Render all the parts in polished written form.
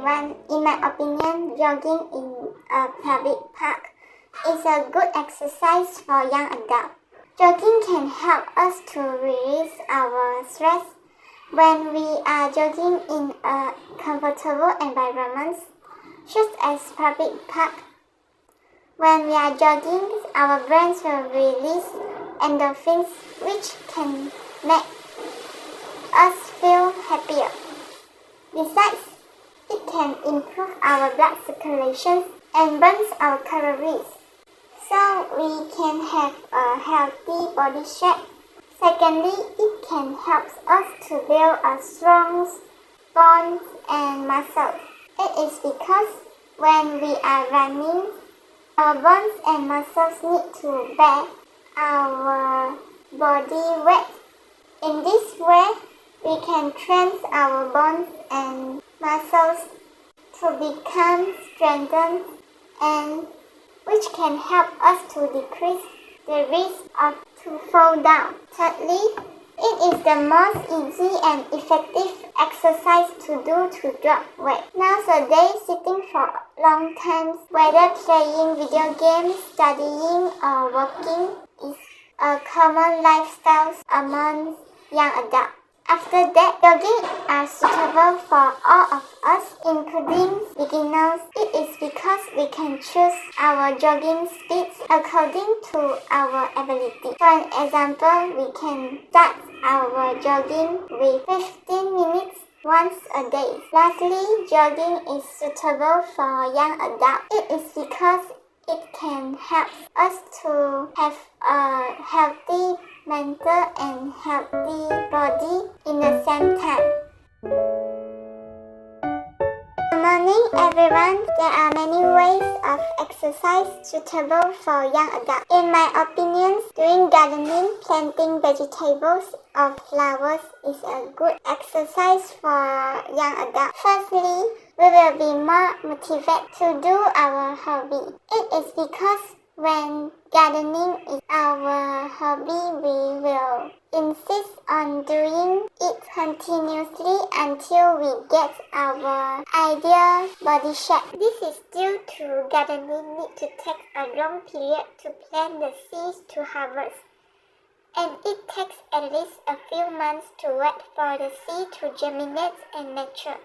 everyone. In my opinion, jogging in a public park is a good exercise for young adults. Jogging can help us to release our stress when we are jogging in a comfortable environment, such as public park. When we are jogging, our brains will release endorphins, which can make us feel happier. Besides, it can improve our blood circulation and burns our calories, so we can have a healthy body shape. Secondly, it can help us to build a strong bones and muscles. It is because when we are running, our bones and muscles need to bear our body weight. In this way, we can train our bones and muscles to become strengthened, and which can help us to decrease the risk of to fall down. Thirdly, it is the most easy and effective exercise to do to drop weight. Nowadays, sitting for long times, whether playing video games, studying, or working, is a common lifestyle among young adults. After that, jogging are suitable for all of us, including beginners. It is because we can choose our jogging speeds according to our ability. For example, we can start our jogging with 15 minutes once a day. Lastly, jogging is suitable for young adults. It is because it can help us to have a healthy mental and healthy body in the same time. Good morning, everyone. There are many ways of exercise suitable for young adults. In my opinion, doing gardening, planting vegetables or flowers is a good exercise for young adults. Firstly, we will be more motivated to do our hobby. It is because when gardening is our hobby, we will insist on doing it continuously until we get our ideal body shape. This is due to gardening need to take a long period to plant the seeds to harvest, and it takes at least a few months to wait for the seed to germinate and mature.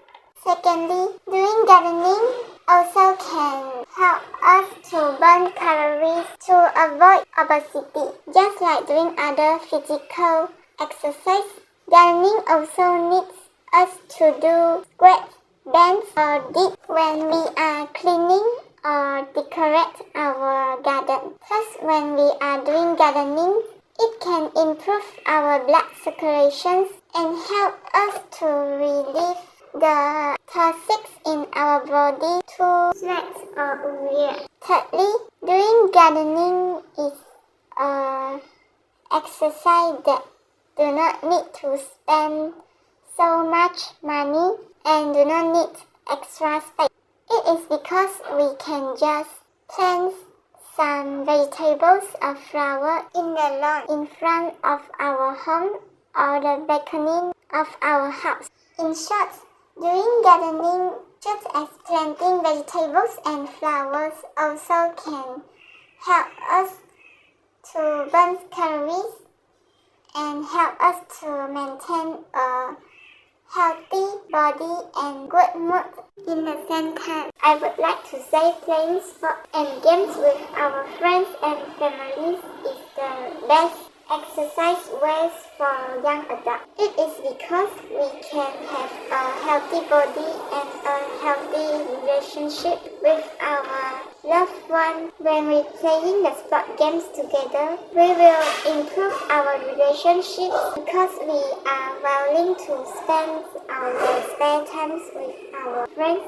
Secondly, doing gardening also can help us to burn calories to avoid obesity. Just like doing other physical exercise, gardening also needs us to do squats, bends, or dips when we are cleaning or decorate our garden. Thus, when we are doing gardening, it can improve our blood circulation and help us to relieve the toxics in our body to sweat or urea. Thirdly, doing gardening is an exercise that do not need to spend so much money and do not need extra space. It is because we can just plant some vegetables or flower in the lawn in front of our home or the balcony of our house. In short, doing gardening, just as planting vegetables and flowers, also can help us to burn calories and help us to maintain a healthy body and good mood in the same time. I would like to say playing sports and games with our friends and families is the best exercise ways for young adults. It is because we can have a healthy body and a healthy relationship with our loved one. When we playing the sport games together, we will improve our relationship because we are willing to spend our spare times with our friends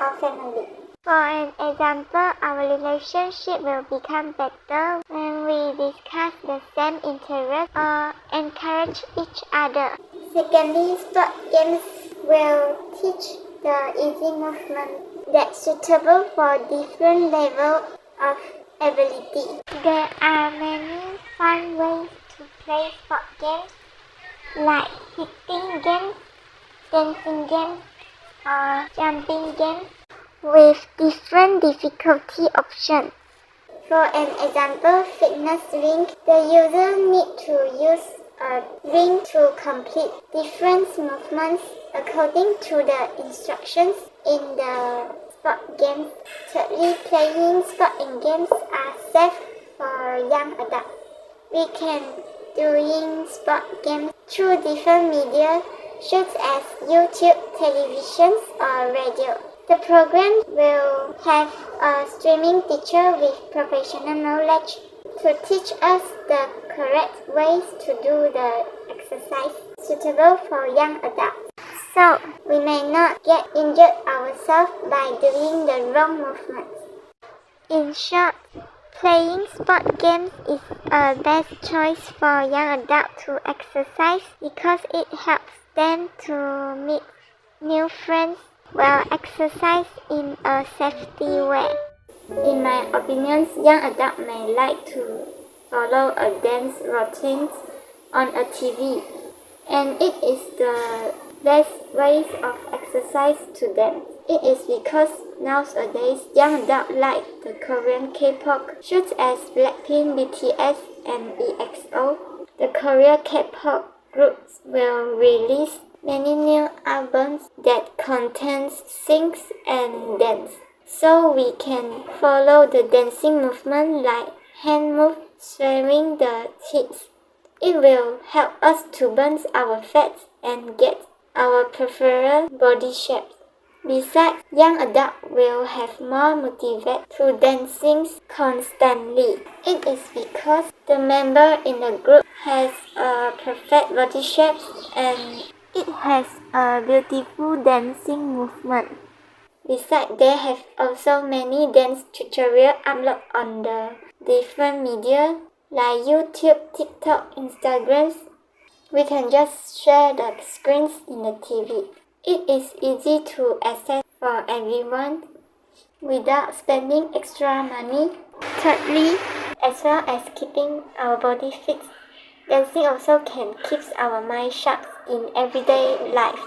or family. For an example, our relationship will become better when we discuss the same interests or encourage each other. Secondly, sport games will teach the easy movement that's suitable for different levels of ability. There are many fun ways to play sport games like hitting games, dancing games, or jumping games with different difficulty options. For an example fitness ring, the user needs to use a ring to complete different movements according to the instructions in the sport games. Thirdly, playing sporting games are safe for young adults. We can doing sport games through different media such as YouTube, television, or radio. The program will have a streaming teacher with professional knowledge to teach us the correct ways to do the exercise suitable for young adults, so we may not get injured ourselves by doing the wrong movements. In short, playing sport games is a best choice for young adults to exercise because it helps them to meet new friends while exercise in a safety way. In my opinion, young adults may like to follow a dance routine on a TV, and it is the best ways of exercise to them. It is because nowadays young adults like the Korean K-pop such as Blackpink, BTS, and EXO. The Korean K-pop groups will release many new albums that contains sings and dance, so we can follow the dancing movement like hand move, swaying the hips. It will help us to burn our fats and get our preferred body shape. Besides, young adults will have more motivation to dancing constantly. It is because the member in the group has a perfect body shape and it has a beautiful dancing movement. Besides, there have also many dance tutorials uploaded on the different media like YouTube, TikTok, Instagram. We can just share the screens in the TV. It is easy to access for everyone without spending extra money. Thirdly, as well as keeping our body fit, dancing also can keep our mind sharp in everyday life.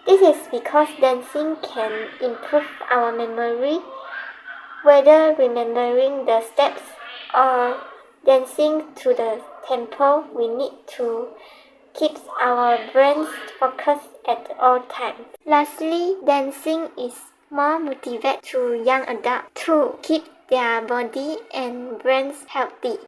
This is because dancing can improve our memory, whether remembering the steps or dancing to the tempo. We need to keep our brains focused at all times. Lastly, dancing is more motivated to young adults to keep their body and brains healthy.